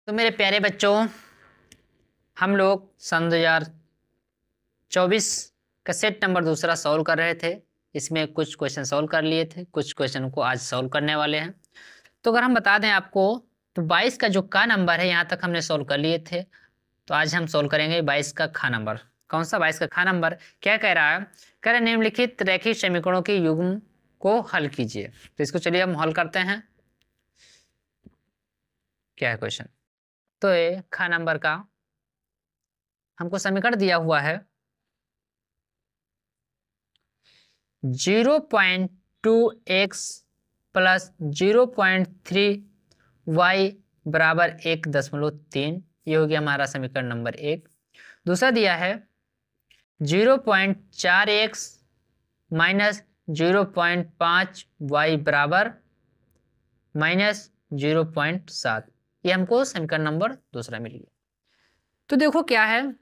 तो मेरे प्यारे बच्चों, हम लोग सन 2024 का सेट नंबर दूसरा सॉल्व कर रहे थे। इसमें कुछ क्वेश्चन सॉल्व कर लिए थे, कुछ क्वेश्चन को आज सॉल्व करने वाले हैं। तो अगर हम बता दें आपको, तो 22 का जो का नंबर है यहाँ तक हमने सॉल्व कर लिए थे। तो आज हम सॉल्व करेंगे 22 का खा नंबर। कौन सा 22 का खा नंबर? क्या कह रहा है? कह रहे निम्नलिखित रैखिक समीकरणों के युग्म को हल कीजिए। तो इसको चलिए हम हल करते हैं। क्या है क्वेश्चन? तो ये खा नंबर का हमको समीकरण दिया हुआ है 0.2x प्लस 0.3y बराबर 1.3। ये हो गया हमारा समीकरण नंबर 1। दूसरा दिया है 0.4x माइनस 0.5y बराबर माइनस 0.7। ये हमको समीकरण नंबर दूसरा मिल गया। तो देखो क्या है,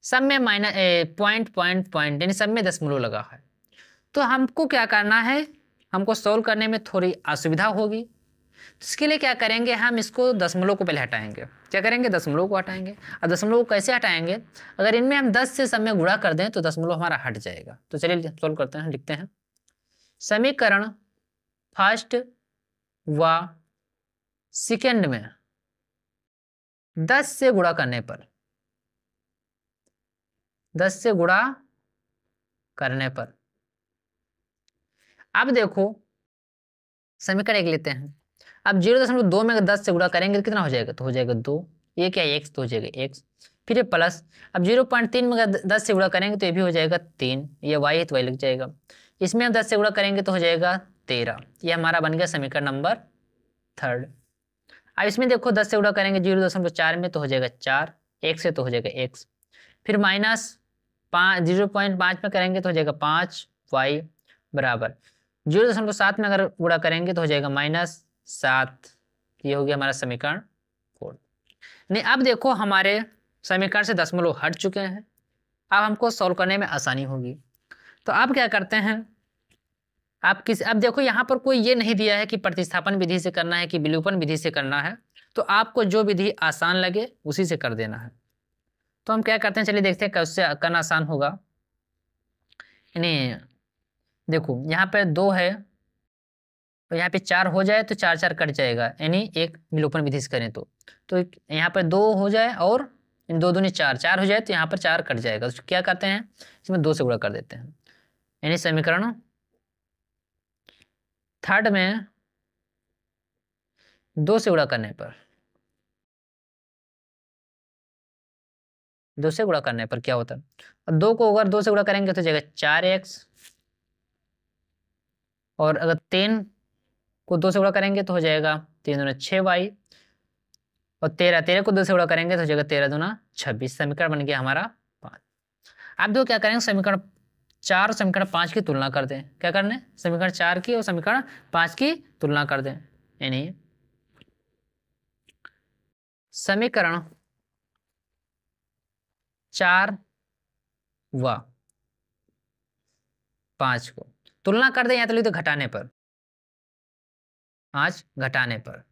सब में माइनस पॉइंट पॉइंट पॉइंट यानी सब में दशमलव लगा है। तो हमको क्या करना है, हमको सोल्व करने में थोड़ी असुविधा होगी। तो इसके लिए क्या करेंगे, हम इसको दशमलव को पहले हटाएंगे। क्या करेंगे? दशमलव को हटाएंगे। और दशमलव को कैसे हटाएंगे? अगर इनमें हम 10 से सब में गुणा कर दें तो दशमलव हमारा हट जाएगा। तो चलिए सोल्व करते हैं, लिखते हैं। समीकरण फर्स्ट व सेकेंड में 10 से गुणा करने पर 10 से गुणा करने पर अब देखो समीकरण एक लेते हैं। अब 0.2 में 10 से गुणा करेंगे तो कितना हो जाएगा? तो हो जाएगा 2। ये क्या है? x, तो हो जाएगा x। फिर ये प्लस, अब 0.3 में 10 से गुणा करेंगे तो ये भी हो जाएगा 3। ये y है तो y लग जाएगा। इसमें हम 10 से गुणा करेंगे तो हो जाएगा 13। ये हमारा बन गया समीकरण नंबर 3। अब इसमें देखो 10 से गुणा करेंगे 0.4 में तो हो जाएगा 4, x से तो हो जाएगा x। फिर माइनस 0.5 में करेंगे तो हो जाएगा 5y बराबर 0.7 में अगर गुणा करेंगे तो हो जाएगा -7। ये हो गया हमारा समीकरण 4। नहीं, अब देखो हमारे समीकरण से दशमलव हट चुके हैं। अब हमको सॉल्व करने में आसानी होगी। तो अब क्या करते हैं, अब देखो यहाँ पर कोई ये नहीं दिया है कि प्रतिस्थापन विधि से करना है कि विलोपन विधि से करना है। तो आपको जो विधि आसान लगे उसी से कर देना है। तो हम क्या करते हैं, चलिए देखते हैं कैसे करना आसान होगा। यानी देखो यहाँ पे 2 है तो यहाँ पे 4 हो जाए तो 4 4 कट जाएगा, यानी एक विलोपन विधि से करें तो यहाँ पर 2 हो जाए और 2 दूनी 4, 4 हो जाए तो यहाँ पर 4 कट जाएगा। तो क्या करते हैं, इसमें 2 से गुणा कर देते हैं। यानी समीकरण थर्ड में 2 से गुणा करने पर 2 से गुणा करने पर क्या होता है, 2 को अगर 2 से गुणा करेंगे तो जाएगा 4x, और अगर 3 को 2 से गुणा करेंगे तो हो जाएगा 3 दूना 6y, और 13 को 2 से गुणा करेंगे तो हो जाएगा 13 दूना 26। समीकरण बन गया हमारा 5। अब देखो क्या करेंगे, समीकरण 4 और समीकरण 5 की तुलना कर दें। क्या करना है? समीकरण 4 की और समीकरण 5 की तुलना कर दें। यानी समीकरण 4 व 5 को तुलना कर दें, या तो लिख दो घटाने पर, 5 घटाने पर।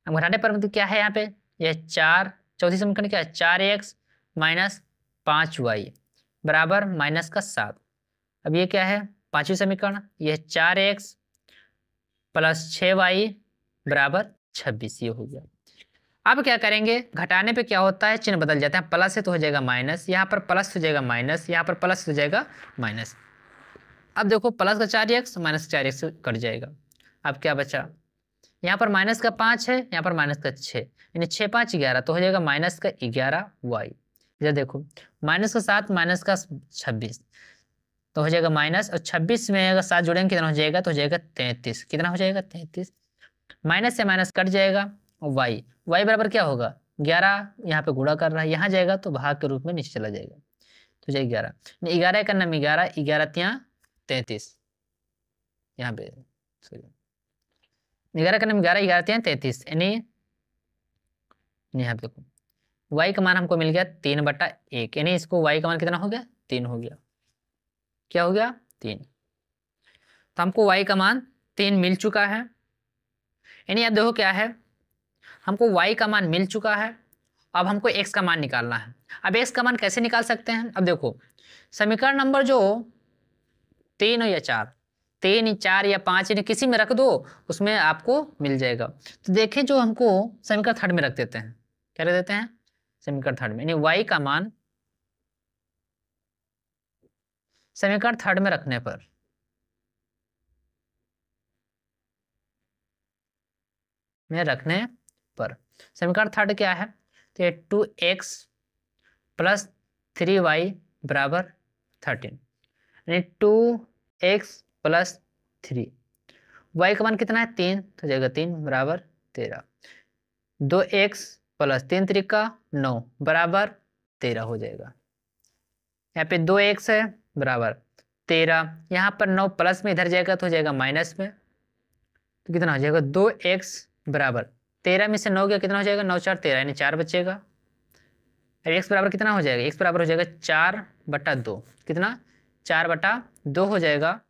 अब घटाने पर मतलब क्या है, यहाँ पे यह 4, चौथी समीकरण क्या है, 4x माइनस 5y बराबर -7। अब ये क्या है, पांचवी समीकरण, यह 4x प्लस 6y बराबर 26। ये हो गया। अब क्या करेंगे, घटाने पे क्या होता है, चिन्ह बदल जाता है। प्लस है तो हो जाएगा माइनस, यहाँ पर प्लस हो जाएगा माइनस, यहाँ पर प्लस हो जाएगा माइनस। अब देखो प्लस का 4x माइनस 4x कट जाएगा। अब क्या बचा, यहाँ पर माइनस का 5 है, यहाँ पर माइनस का 6, यानी 6 5 11 तो हो जाएगा माइनस का 11y। इधर देखो माइनस का 7 माइनस का 26 तो हो जाएगा माइनस, और 26 में अगर 7 जोड़ेंगे कितना हो जाएगा, तो हो जाएगा 33। कितना हो जाएगा? 33। माइनस से माइनस कट जाएगा, और y बराबर क्या होगा, 11। यहाँ पे गुणा कर रहा है, यहाँ जाएगा तो भाग के रूप में नीचे चला जाएगा, तो जाएगा 11। 11 का नाम 11, 11 ત્યાં 33, यहाँ पे 11 का नाम 11, 11 ત્યાં 33, यानी यहाँ पे देखो y का मान हमको मिल गया 3/1, यानी इसको y का मान कितना हो गया, 3 हो गया। क्या हो गया? 3। तो हमको y का मान 3 मिल चुका है। यानी अब देखो क्या है, हमको y का मान मिल चुका है, अब हमको x का मान निकालना है। अब x का मान कैसे निकाल सकते हैं? अब देखो समीकरण नंबर जो 3 या 4, 3 4 या 5 यानी किसी में रख दो, उसमें आपको मिल जाएगा। तो देखें जो हमको समीकरण थर्ड में रख देते हैं, क्या रख देते हैं? समीकरण थर्ड में, यानी y का मान समीकरण थर्ड में रखने पर समीकरण थर्ड क्या है? तो ये 2x प्लस 3y बराबर 13, यानी 2x प्लस 3, y का मान कितना है? 3, तो जाएगा 3 बराबर 13, 2x प्लस 3 त्रिका 9 बराबर 13 हो जाएगा। यहाँ पे 2x है बराबर 13, यहाँ पर 9 प्लस में इधर जाएगा तो हो जाएगा माइनस में, तो कितना हो जाएगा? 2x बराबर 13 में से 9 गया, कितना हो जाएगा? 9 4 13, यानी 4 बचेगा। अब x बराबर कितना हो जाएगा? x बराबर हो जाएगा 4/2, कितना? 4/2 हो जाएगा।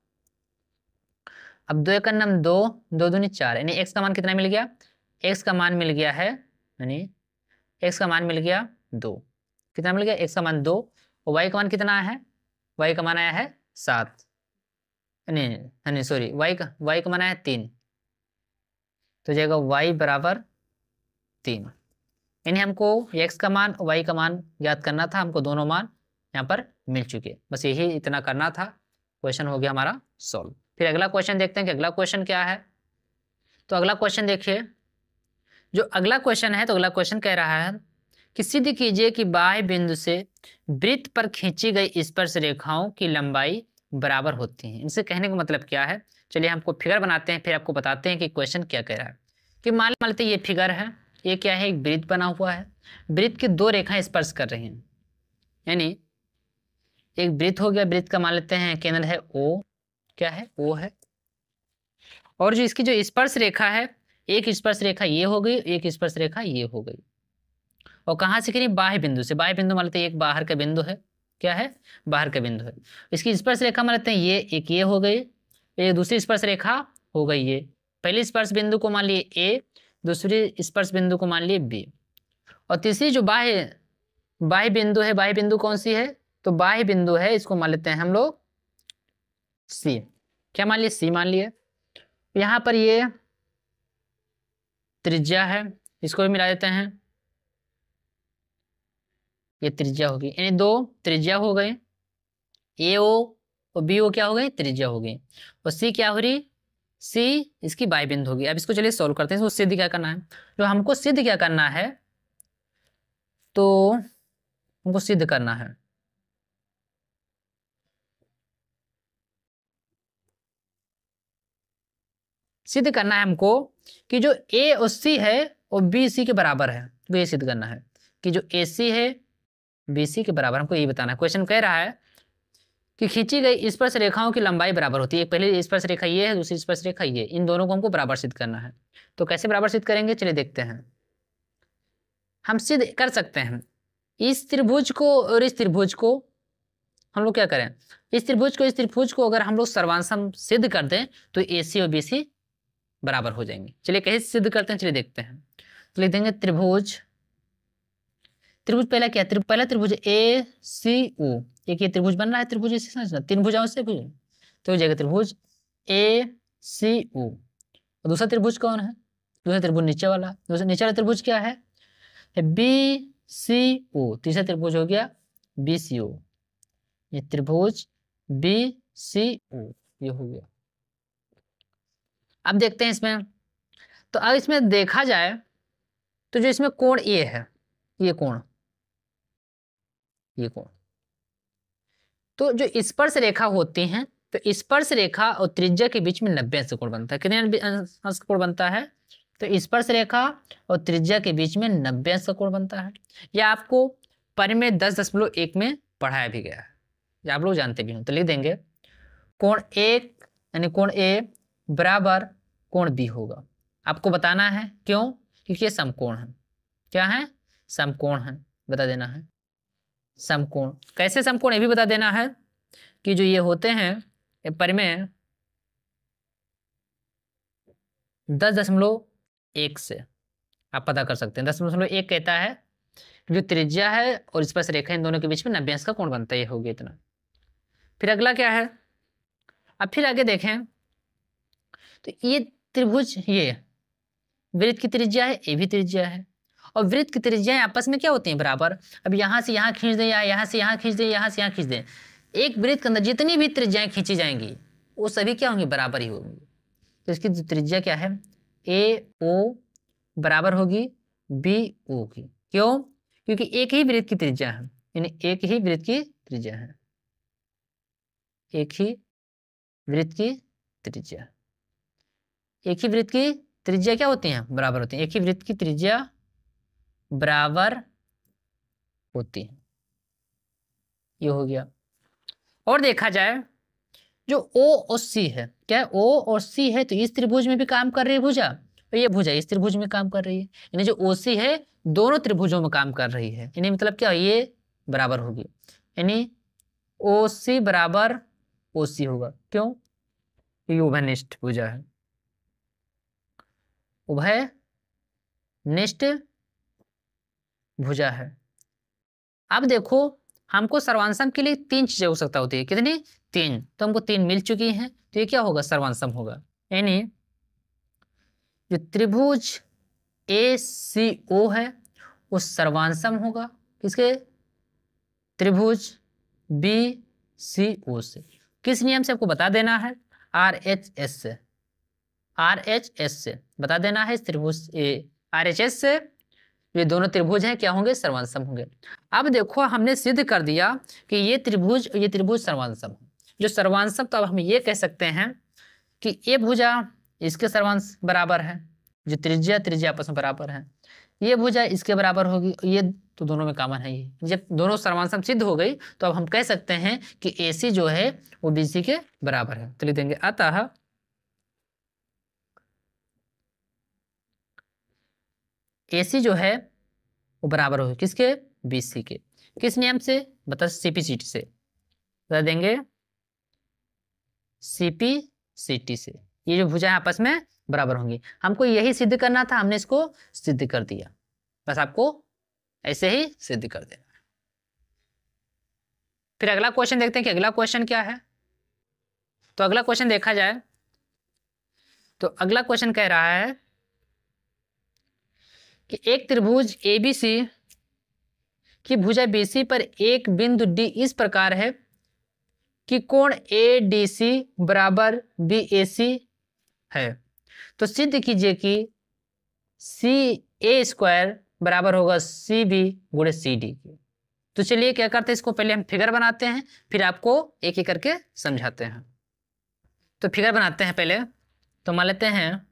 अब 2 का नाम 2, 2 दूनी 4, यानी x का मान कितना मिल गया? x का मान मिल गया है, यानी x का मान मिल गया 2, कितना मिल गया? x का मान 2, और y का मान कितना है? y का मान आया है 7, यानी सॉरी y का मान आया है 3, तो जाएगा y बराबर 3, यानी हमको x का मान और y का मान याद करना था, हमको दोनों मान यहाँ पर मिल चुके, बस यही इतना करना था। क्वेश्चन हो गया हमारा सॉल्व। फिर अगला क्वेश्चन देखते हैं कि अगला क्वेश्चन क्या है। तो अगला क्वेश्चन देखिए, जो अगला क्वेश्चन है, तो अगला क्वेश्चन कह रहा है कि सिद्ध कीजिए कि बाह्य बिंदु से वृत्त पर खींची गई स्पर्श रेखाओं की लंबाई बराबर होती है। इनसे कहने का मतलब क्या है? चलिए हमको फिगर बनाते हैं, फिर आपको बताते हैं कि क्वेश्चन क्या कह रहा है। कि मान लेते ये फिगर है, ये क्या है? एक वृत्त बना हुआ है, वृत्त की 2 रेखाएं स्पर्श कर रही हैं, यानी एक वृत्त हो गया, वृत्त का मान लेते हैं केंद्र है O, क्या है? O है, और जो इसकी जो स्पर्श रेखा है, एक स्पर्श रेखा ये हो गई, एक स्पर्श रेखा ये हो गई, और कहाँ से करी? बाह्य बिंदु से। बाह्य बिंदु मान लेते हैं एक बाहर का बिंदु है, क्या है? बाहर का बिंदु है। इसकी स्पर्श रेखा मान लेते हैं ये एक ये हो गई, एक दूसरी स्पर्श रेखा हो गई ये। पहली स्पर्श बिंदु को मान लिए A, दूसरी स्पर्श बिंदु को मान लिए B, और तीसरी जो बाह्य बिंदु है, बाह्य बिंदु कौन सी है? तो बाह्य बिंदु है, इसको मान लेते हैं हम लोग C, क्या मान लिए? C मान लिए। यहाँ पर ये त्रिज्या है, इसको भी मिला देते हैं, ये त्रिज्या होगी, यानी 2 त्रिज्या हो गए, AO और BO क्या हो गए? त्रिज्या हो गई, और C क्या हो रही? C इसकी बाह्य बिंदु होगी। अब इसको चलिए सॉल्व करते हैं। इसको सिद्ध क्या करना है? तो हमको सिद्ध क्या करना है? तो हमको सिद्ध करना है हमको कि जो A और C है और BC के बराबर है, तो ये सिद्ध करना है कि जो AC है BC के बराबर, हमको ये बताना है। क्वेश्चन कह रहा है कि खींची गई स्पर्श रेखाओं की लंबाई बराबर होती है। एक पहले स्पर्श रेखा ये है, दूसरी स्पर्श रेखा ये, इन दोनों को हमको बराबर सिद्ध करना है। तो कैसे बराबर सिद्ध करेंगे? चलिए देखते हैं। हम सिद्ध कर सकते हैं इस त्रिभुज को और इस त्रिभुज को, हम लोग क्या करें? इस त्रिभुज को अगर हम लोग सर्वांशम सिद्ध कर दें तो AC और BC बराबर हो जाएंगे। चलिए कैसे सिद्ध करते हैं, चलिए देखते हैं। तो लिख देंगे त्रिभुज पहला क्या? पहला त्रिभुज ACO, एक ये त्रिभुज बन रहा है, त्रिभुज इसे समझना, 3 भुजाओं से भुज, तो हो जाएगा त्रिभुज ACO। और दूसरा त्रिभुज कौन है? दूसरा त्रिभुज नीचे वाला, दूसरा नीचे वाला त्रिभुज क्या है? BCO। तीसरा त्रिभुज हो गया BCO, ये त्रिभुज BCO ये हो गया। अब देखते हैं इसमें, तो अब इसमें देखा जाए तो जो इसमें कोण A है, ये कोण, तो जो स्पर्श रेखा होती हैं, तो स्पर्श रेखा और त्रिज्या के बीच में 90 अंश कोण बनता है। कितने अंश कोण बनता है? तो स्पर्श रेखा और त्रिज्या के बीच में 90 अंश कोण बनता है। यह आपको परिमेय 10.1 में पढ़ाया भी गया है, या आप लोग जानते भी हो। तो लिख देंगे कोण A, यानी कोण A बराबर कोण B होगा। आपको बताना है क्यों? क्योंकि ये समकोण है। क्या है? समकोण है, बता देना है समकोण। कैसे समकोण? ये भी बता देना है कि जो ये होते हैं परिमेय 10.1 से, आप पता कर सकते हैं। 10.1 कहता है जो त्रिज्या है और इस पर से रेखा इन दोनों के बीच में 90 अंश का कोण बनता है, ये हो गया इतना। फिर अगला क्या है, अब फिर आगे देखें तो ये त्रिभुज, ये वृत्त की त्रिज्या है, ये भी त्रिज्या है, और वृत्त की त्रिज्याएं आपस में क्या होती हैं, बराबर। अब यहाँ से यहाँ खींच दें या यहाँ से यहाँ खींच दें, यहाँ से यहाँ खींच दें, एक वृत्त के अंदर जितनी भी त्रिज्याएं खींची जाएंगी वो सभी क्या होंगी, बराबर ही होंगी। तो इसकी त्रिज्या क्या है, ए ओ बराबर होगी बी ओ की। क्यों, क्योंकि एक ही वृत्त की त्रिज्या है, यानी एक ही वृत्त की त्रिज्या है, एक ही वृत्त की त्रिज्या, एक ही वृत्त की त्रिज्या क्या होती हैं, बराबर होती हैं, एक ही वृत्त की त्रिज्या बराबर होती है, ये हो गया। और देखा जाए जो O और C है, क्या O और C है, तो इस त्रिभुज में भी काम कर रही है भुजा, और ये भुजा इस त्रिभुज में काम कर रही है, यानी जो OC है दोनों त्रिभुजों में काम कर रही है, यानी मतलब क्या, ये बराबर होगी, यानी OC बराबर OC होगा। क्यों, ये उभयनिष्ठ भुजा है, उभयनिष्ठ भुजा है। अब देखो हमको सर्वांशम के लिए 3 चीजें हो सकता होती है, कितनी, 3, तो हमको 3 मिल चुकी हैं, तो ये क्या होगा, सर्वांशम होगा, यानी जो त्रिभुज ACO है वो सर्वांशम होगा किसके, त्रिभुज BCO से। किस नियम से आपको बता देना है, RHS से, RHS से बता देना है, इस त्रिभुज RHS से ये दोनों त्रिभुज हैं क्या होंगे, सर्वांशम होंगे। अब देखो हमने सिद्ध कर दिया कि ये त्रिभुज सर्वांशम है, जो सर्वांशम, तो अब हम ये कह सकते हैं कि ये भुजा इसके सर्वांश बराबर है, जो त्रिज्या आपस में बराबर है, ये भुजा इसके बराबर होगी, ये तो दोनों में कॉमन है। ये जब दोनों सर्वांशम सिद्ध हो गई तो अब हम कह सकते हैं कि AC जो है वो BC के बराबर है। तो लिख देंगे अतः AC जो है वो बराबर होगी किसके, BC के। किस नियम से, बता, CP/CT से, बता देंगे CP/CT से, ये जो भुजाएं आपस में बराबर होंगी। हमको यही सिद्ध करना था, हमने इसको सिद्ध कर दिया, बस आपको ऐसे ही सिद्ध कर देना है। फिर अगला क्वेश्चन देखते हैं कि अगला क्वेश्चन क्या है। तो अगला क्वेश्चन देखा जाए तो अगला क्वेश्चन कह रहा है कि एक त्रिभुज ABC की भुजा BC पर एक बिंदु D इस प्रकार है कि कोण ADC बराबर BAC है, तो सिद्ध कीजिए कि CA² बराबर होगा CB गुणे CD के। तो चलिए क्या करते हैं, इसको पहले हम फिगर बनाते हैं, फिर आपको एक एक करके समझाते हैं। तो फिगर बनाते हैं पहले, तो मान लेते हैं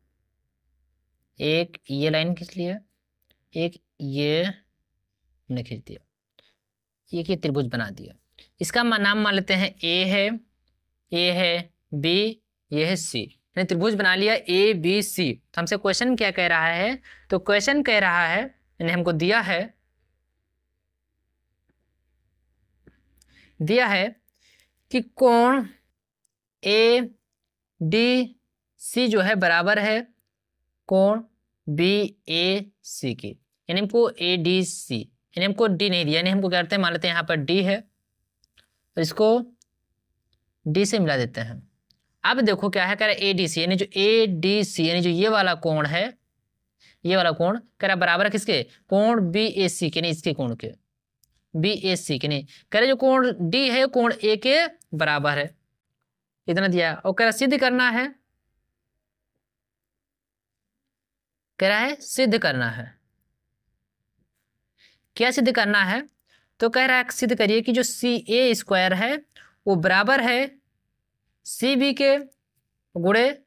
एक ये लाइन खींच लिया, एक ये हमने खींच दिया, एक ये त्रिभुज बना दिया। इसका नाम मान लेते हैं A है, A है, B, ये है C, यानी त्रिभुज बना लिया ABC। तो हमसे क्वेश्चन क्या कह रहा है, तो क्वेश्चन कह रहा है, यानी हमको दिया है कि कोण ADC जो है बराबर है कोण BAC की, यानी हमको ADC, यानी हमको D नहीं दिया, यानी हमको क्या करते हैं, मान लेते हैं यहाँ पर D है, तो इसको D से मिला देते हैं। अब देखो क्या है, कह रहा है ADC, यानी जो ADC यानी जो ये वाला कोण है, ये वाला कोण कह रहा है बराबर है किसके, कोण BAC के, नहीं इसके कोण के, BAC के, नहीं कह रहे जो कोण D है कोण A के बराबर है, इतना दिया। और कह रहा सिद्ध करना है, कह रहा है सिद्ध करना है, क्या सिद्ध करना है, तो कह रहा है सिद्ध करिए कि जो CA² है वो बराबर है CB के गुणे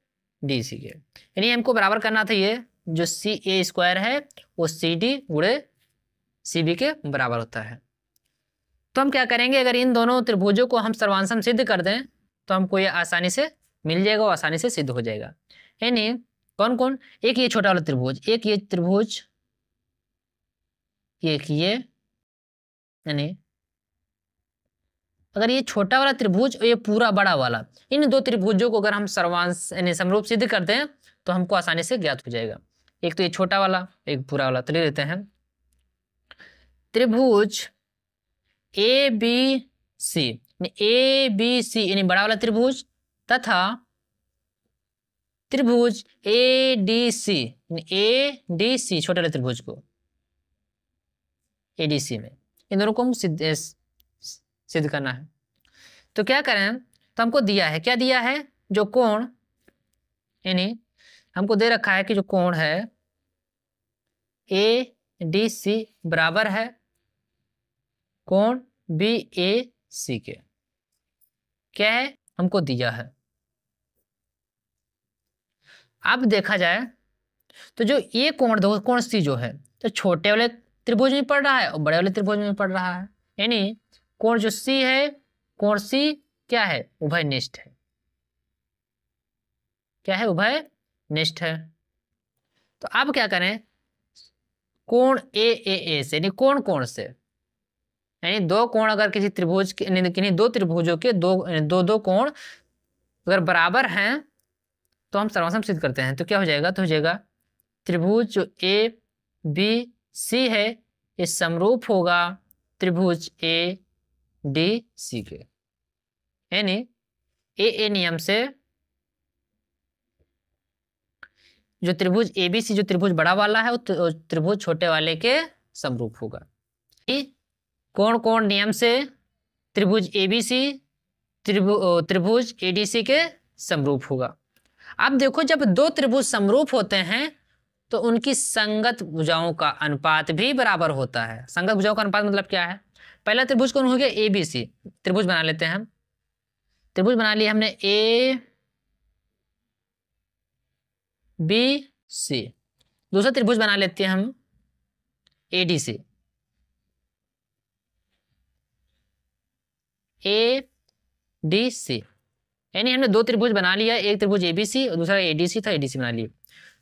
DC के, यानी हमको बराबर करना था, ये जो CA² है वो CD गुणे CB के बराबर होता है। तो हम क्या करेंगे, अगर इन दोनों त्रिभुजों को हम सर्वांशम सिद्ध कर दें तो हमको ये आसानी से मिल जाएगा और आसानी से सिद्ध हो जाएगा। यानी कौन कौन, एक ये छोटा वाला त्रिभुज, एक ये त्रिभुज, एक ये, यानी अगर ये छोटा वाला त्रिभुज और ये पूरा बड़ा वाला, इन दो त्रिभुजों को अगर हम सर्वांश यानी समरूप सिद्ध करते हैं तो हमको आसानी से ज्ञात हो जाएगा। एक तो ये छोटा वाला, एक पूरा वाला, तो ले लेते हैं त्रिभुज A B C, A B C यानी बड़ा वाला त्रिभुज तथा त्रिभुज A D C, A D C छोटे वाले त्रिभुज को एडीसी में, इन दोनों को हम सिद्ध करना है। तो क्या करें, तो हमको दिया है, क्या दिया है, जो कोण यानी हमको दे रखा है कि जो कोण है ए डी सी बराबर है कोण बी ए सी के, क्या है, हमको दिया है। अब देखा जाए तो जो ये कोण दो कोण सी जो है तो छोटे वाले त्रिभुज में पड़ रहा है और बड़े वाले त्रिभुज में पड़ रहा है, यानी कोण जो सी है, कोण सी क्या है, उभयनिष्ठ है, क्या है, उभयनिष्ठ है। तो अब क्या करें, कोण ए से यानी कोण कोण से, यानी दो कोण अगर किसी त्रिभुज के किन्हीं दो त्रिभुजों के दो कोण अगर बराबर हैं तो हम सर्वसम सिद्ध करते हैं। तो क्या हो जाएगा, तो हो जाएगा त्रिभुज जो ए बी सी है ये समरूप होगा त्रिभुज ए डी सी के, यानी ए नियम से जो त्रिभुज ए बी सी जो त्रिभुज बड़ा वाला है वो त्रिभुज छोटे वाले के समरूप होगा। कोण कोण नियम से त्रिभुज ए बी सी त्रिभुज ए डी सी के समरूप होगा। अब देखो जब दो त्रिभुज समरूप होते हैं तो उनकी संगत भुजाओं का अनुपात भी बराबर होता है। संगत भुजाओं का अनुपात मतलब क्या है, पहला त्रिभुज कौन हो गया, ए बी सी, त्रिभुज बना लेते हैं हम, त्रिभुज बना लिया हमने ए बी सी। दूसरा त्रिभुज बना लेते हैं हम A D C, A D C, यानी हमने दो त्रिभुज बना लिया, एक त्रिभुज एबीसी और दूसरा एडीसी था, एडीसी बना लिया।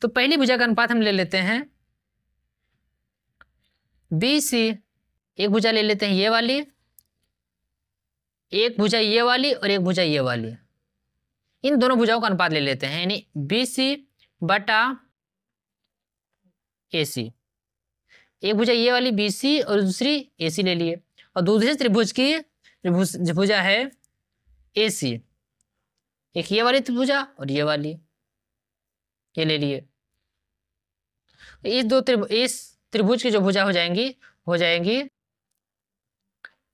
तो पहली भुजा का अनुपात हम ले लेते हैं बीसी, एक भुजा ले लेते हैं ये वाली, एक भुजा ये वाली और एक भुजा ये वाली, इन दोनों भुजाओं का अनुपात ले लेते हैं, यानी बीसी बटा एसी। एक भुजा ये वाली बीसी और दूसरी एसी ले लिए, और दूसरे त्रिभुज की भुजा है एसी, एक ये वाली त्रिभुजा और ये वाली, ये ले लिए। इस त्रिभुज की जो भुजा हो जाएंगी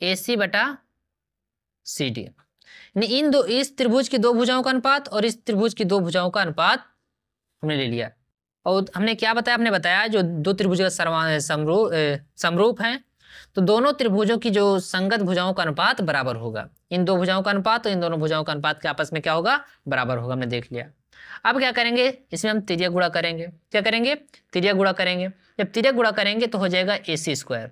AC बटा CD, यानी इस त्रिभुज की दो भुजाओं का अनुपात और इस त्रिभुज की दो भुजाओं का अनुपात हमने ले लिया। और हमने क्या बताया, हमने बताया जो दो त्रिभुज का समरूप हैं तो दोनों त्रिभुजों की जो संगत भुजाओं का अनुपात बराबर होगा। इन दो भुजाओं का अनुपात और इन दोनों भुजाओं का अनुपात के आपस में क्या होगा, बराबर होगा, हमने देख लिया। अब क्या करेंगे, इसमें हम तिर्यक गुणा करेंगे। क्या करेंगे, तिर्यक गुणा करेंगे। जब तिर्यक गुणा करेंगे तो हो जाएगा AC स्क्वायर,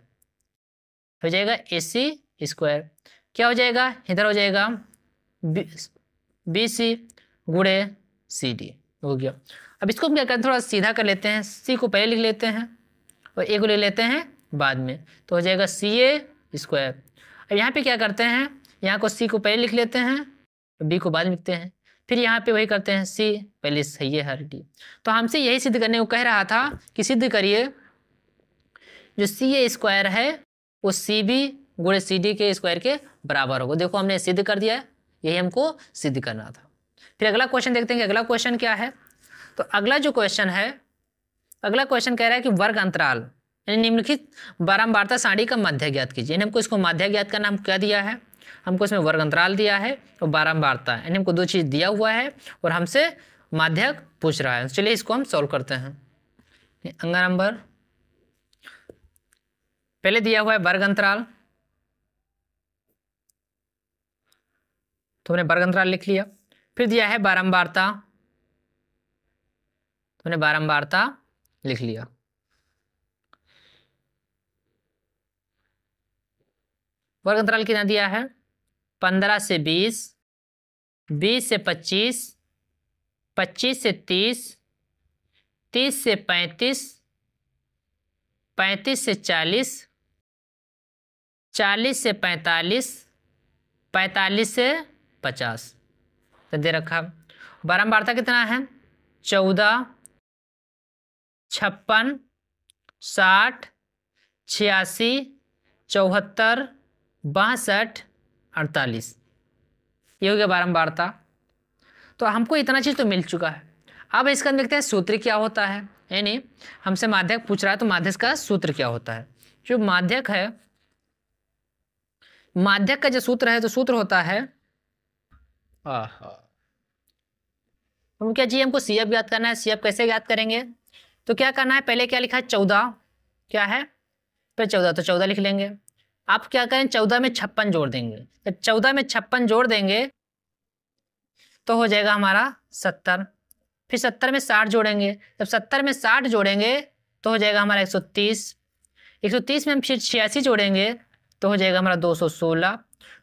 हो जाएगा AC स्क्वायर। क्या हो जाएगा, इधर हो जाएगा BC गुणे CD हो गया। अब इसको हम क्या करते हैं, थोड़ा सीधा कर लेते हैं, C को पहले लिख लेते हैं और A को ले लेते हैं बाद में, तो हो जाएगा CA स्क्वायर। अब यहाँ पे क्या करते हैं, यहाँ को C को पहले लिख लेते हैं, B को बाद में लिखते हैं, फिर यहाँ पे वही करते हैं, C पहले सही है हर D। तो हमसे यही सिद्ध करने को कह रहा था कि सिद्ध करिए जो CA स्क्वायर है वो CB गुणे CD के स्क्वायर के बराबर होगा। देखो हमने सिद्ध कर दिया है, यही हमको सिद्ध करना था। फिर अगला क्वेश्चन देखते हैं कि अगला क्वेश्चन क्या है। तो अगला जो क्वेश्चन है, अगला क्वेश्चन कह रहा है कि वर्ग अंतराल यानी निम्नलिखित बारंबारता सारणी का माध्य ज्ञात कीजिए। यानी हमको इसको माध्य ज्ञात करना, हम क्या दिया है, हमको इसमें वर्ग अंतराल दिया है और बारंबारता, यानी हमको दो चीज़ दिया हुआ है और हमसे माध्यक पूछ रहा है। चलिए इसको हम सॉल्व करते हैं। अंक नंबर पहले दिया हुआ है वर्ग अंतराल, तो हमने वर्ग अंतराल लिख लिया। फिर दिया है बारंबारता, तो हमने बारंबारता लिख लिया। वर्ग अंतराल कितना दिया है, 15 से 20, 20 से 25, 25 से 30, 30 से 35, 35 से 40, 40 से 45, 45 से 50 तो दे रखा। बारंबारता कितना है, 14, 56, 60, 86, 74, 62, 48, ये हो गया बारंबारता। तो हमको इतना चीज तो मिल चुका है। अब इसका देखते हैं सूत्र क्या होता है, यानी हमसे माध्यक पूछ रहा है तो माध्यक का सूत्र क्या होता है। जो माध्यक है, माध्यक का जो सूत्र है तो सूत्र होता है हम क्या चाहिए, हमको CF ज्ञात करना है। CF कैसे ज्ञात करेंगे, तो क्या करना है, पहले क्या लिखा है 14, क्या है फिर 14, तो 14 लिख लेंगे। आप क्या करें 14 में 56 जोड़ देंगे, जब 14 में 56 जोड़ देंगे तो हो जाएगा हमारा 70। फिर 70 में 60 जोड़ेंगे, जब 70 में 60 जोड़ेंगे तो हो जाएगा हमारा 130। 130 में हम फिर 86 जोड़ेंगे तो हो जाएगा हमारा 216।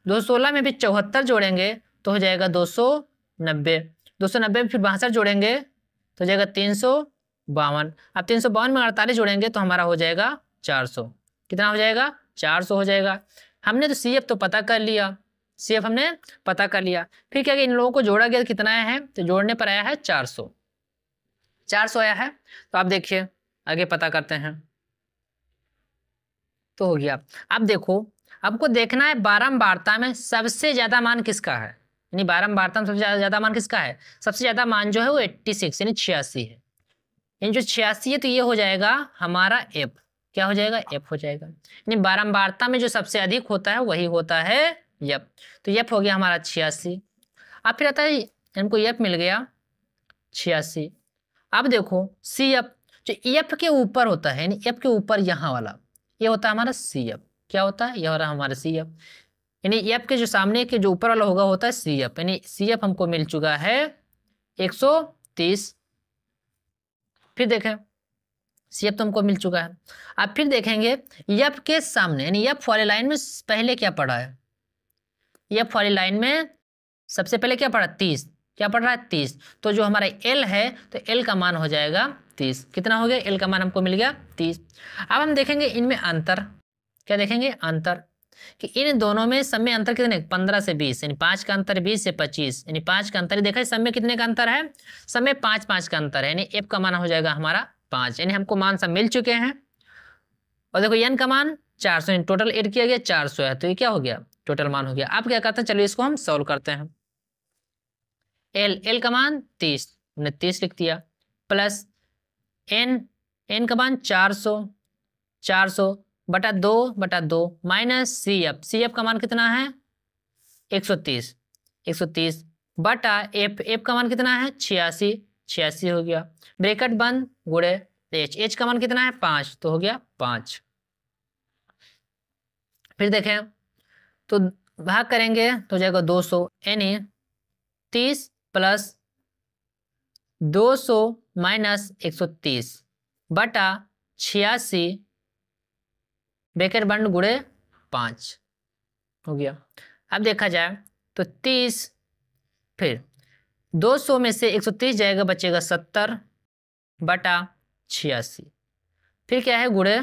216 में फिर 74 जोड़ेंगे तो हो जाएगा 290। 290 में फिर 62 जोड़ेंगे तो हो जाएगा 352। अब 352 में 48 जोड़ेंगे तो हमारा हो जाएगा 400। कितना हो जाएगा, 400 हो जाएगा। हमने तो CF तो पता कर लिया, CF हमने पता कर लिया। फिर क्या, इन लोगों को जोड़ा गया कितना है, तो जोड़ने पर आया है 400। 400 आया है। तो आप देखिए आगे पता करते हैं, तो हो गया। अब देखो, आपको देखना है बारंबारता में सबसे ज्यादा मान किसका है, यानी बारंबारता में सबसे ज्यादा मान किसका है। सबसे ज्यादा मान जो है वो 86 यानी 86 है। यानी जो 86 है तो ये हो जाएगा हमारा F। क्या हो जाएगा, F हो जाएगा। यानी बारंबारता में जो सबसे अधिक होता है वही होता है F। तो F हो गया हमारा 86। अब फिर आता है, हमको F मिल गया 86। अब देखो CF, जो F के ऊपर होता है, यानी F के ऊपर यहाँ वाला, ये होता है हमारा CF। क्या होता है, ये हो रहा है हमारा CF। यानी F के जो सामने के जो ऊपर वाला होगा होता है CF। यानी CF हमको मिल चुका है 130। फिर देखें CF तो हमको मिल चुका है। अब फिर देखेंगे F के सामने, यानी F वाली लाइन में पहले क्या पड़ा है। F वाली लाइन में सबसे पहले क्या पड़ा, 30। क्या पड़ रहा है, 30। तो जो हमारा L है तो L का मान हो जाएगा 30। कितना हो गया, L का मान हमको मिल गया 30। अब हम देखेंगे इनमें अंतर, क्या देखेंगे अंतर, कि इन दोनों में सब में अंतर कितने, 15 से 20, यानी 5 का अंतर, 20 से 25, यानी 5 का अंतर। देखा सब में कितने का अंतर है, सब में 5-5 का अंतर है, यानी F का मान हो जाएगा हमारा 5। यानी हमको मान सब मिल चुके हैं। और देखो N का मान 400, यानी टोटल ऐड किया गया 400 है, तो ये क्या हो गया, टोटल मान हो गया। अब क्या करते हैं, चलिए इसको हम सॉल्व करते हैं। L का मान 30, हमने 30 लिख दिया, प्लस N का मान 400, 400 बटा 2 माइनस CF का मान कितना है 130, 130 बटा F का मान कितना है 86, 86 हो गया। ब्रैकेट बंद, गुणे H का मान कितना है 5, तो हो गया 5। फिर देखें तो भाग करेंगे तो हो जाएगा 200, यानी 30 प्लस 200 माइनस 130 बटा 86 ब्रैकेट बंद गुणे 5 हो गया। अब देखा जाए तो 30, फिर 200 में से 130 जाएगा, बचेगा 70 बटा 86, फिर क्या है गुणे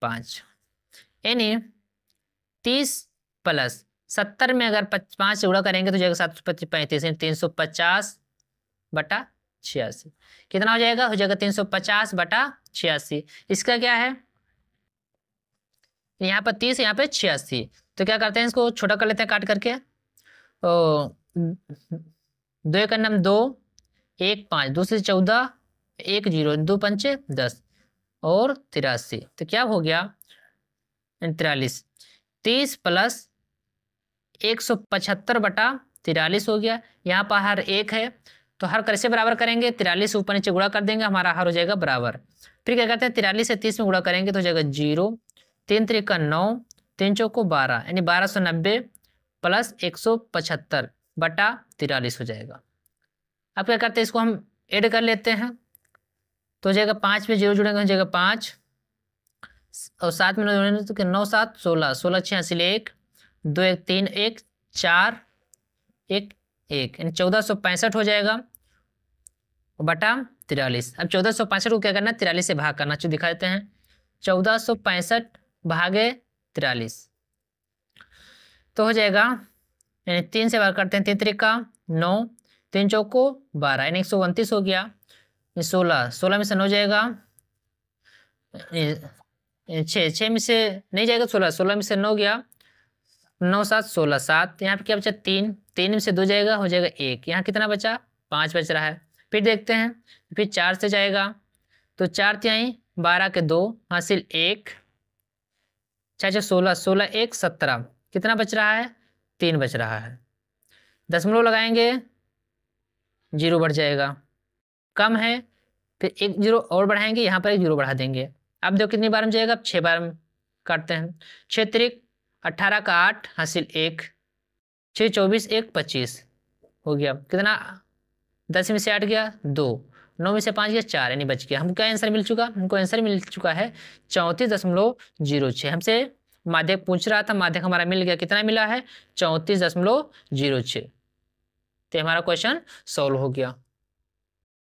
5, यानी 30 प्लस 70 में अगर 5 से गुणा करेंगे तो जाएगा 735, 350 बटा 86। कितना हो जाएगा, हो जाएगा 350 बटा 86। इसका क्या है, यहाँ पर 30, यहाँ पे 86, तो क्या करते हैं इसको छोटा कर लेते हैं काट करके। तो 2 एक नम 2, 1 5, 2 से 14, 1 0, 2 पंचे 10 और 83, तो क्या हो गया 43। 30 प्लस 175 बटा 43 हो गया। यहाँ पर हर एक है तो हर कैसे बराबर करेंगे, 43 ऊपर नीचे गुणा कर देंगे, हमारा हर हो जाएगा बराबर। फिर क्या करते हैं 43 से 30 में गुणा करेंगे तो हो जाएगा 0, 3 3 9, 3 चौको 12, यानी 1290 प्लस 175 बटा 43 हो जाएगा। अब क्या करते हैं इसको हम ऐड कर लेते हैं, तो हो जाएगा 5 में 0 जुड़ेंगे हो जाएगा 5 और 7 में 9 जुड़ेंगे तो 9 7 16, 16 86 1, 2 1 3 1 4 1 1, यानी 1465 हो जाएगा बटा 43। अब 1465 को क्या करना है 43 से भाग करना, जो दिखा देते हैं 1465 भागे 43, तो हो जाएगा, यानी 3 से भाग करते हैं, 3 3 का 9, 3 चौको 12, यानी 129 हो गया। ये 16, 16 में से 9 जाएगा, 6 में से नहीं जाएगा 16, 16 में से 9 गया, 9 7 16, 7, यहाँ पे क्या बचा 3, 3 में से 2 जाएगा, हो जाएगा 1, यहाँ कितना बचा 5 बच रहा है। फिर देखते हैं, फिर 4 से जाएगा तो 4 तिहाई 12 के 2 हासिल 1, 4 16, 16 1 17, कितना बच रहा है 3 बच रहा है। दशमलव लगाएंगे 0 बढ़ जाएगा, कम है, फिर 1 0 और बढ़ाएंगे, यहाँ पर 1 0 बढ़ा देंगे। अब देखो कितनी बार में जाएगा, अब 6 बार में काटते हैं। 6 3 18 का 8 हासिल 1, 6 24 1 25 हो गया, कितना 10 में से 8 गया 2, 9 में से 5 गया 4, यानी बच गया। हमको क्या आंसर मिल चुका, हमको आंसर मिल चुका है 34.06। हमसे माध्यक पूछ रहा था, माध्यक हमारा मिल गया, कितना मिला है 34.06। तो हमारा क्वेश्चन सॉल्व हो गया।